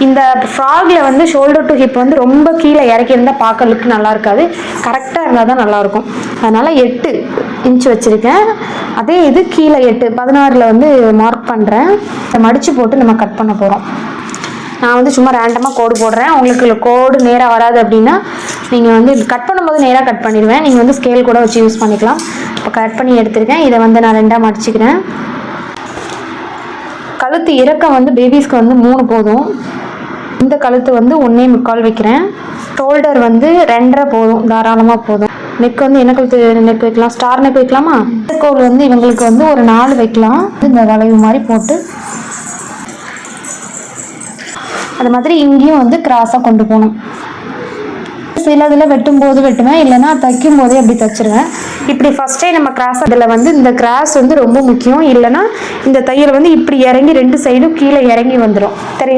இந்த ஃப்ராகில் வந்து shoulder to hip வந்து ரொம்ப கீழே இறக்கி இருந்தால் பார்க்க லுக் நல்லா இருக்காது, கரெக்டாக இருந்தால் தான் நல்லாயிருக்கும். அதனால் 8 இன்ச் வச்சுருக்கேன். அதே இது கீழே 8, 16 வந்து மார்க் பண்ணுறேன். மடித்து போட்டு நம்ம கட் பண்ண போகிறோம். நான் வந்து சும்மா ரேண்டமாக கோடு போடுறேன். உங்களுக்கு கோடு நேராக வராது அப்படின்னா நீங்கள் வந்து கட் பண்ணும்போது நேராக கட் பண்ணிடுவேன். நீங்கள் வந்து ஸ்கேல் கூட வச்சு யூஸ் பண்ணிக்கலாம். இப்போ கட் பண்ணி எடுத்துருக்கேன். இதை வந்து நான் 2ஆக மடிச்சுக்கிறேன். கழுத்து இறக்கம் வந்து பேபிஸ்க்கு வந்து 3 போதும். இந்த கழுத்து வந்து 1.25 வைக்கிறேன். ஷோல்டர் வந்து 2.5 போதும், தாராளமாக போதும். நெக் வந்து என்ன கழுத்து நெக் வைக்கலாம்? ஸ்டார் நெக் வைக்கலாமா? கோல் வந்து இவங்களுக்கு வந்து ஒரு 4 வைக்கலாம். இந்த வளைவு மாதிரி போட்டு அது மாதிரி இங்கேயும் வந்து கிராஸாக கொண்டு போகணும். சில இதில் வெட்டும் போது வெட்டுவேன், இல்லைன்னா தைக்கும் போதே அப்படி தைச்சிருவேன். இப்படி ஃபஸ்ட்டே நம்ம கிராஸ், அதில் வந்து இந்த கிராஸ் வந்து ரொம்ப முக்கியம். இல்லைன்னா இந்த தையல் வந்து இப்படி இறங்கி 2 சைடும் கீழே இறங்கி வந்துடும். தெரியல.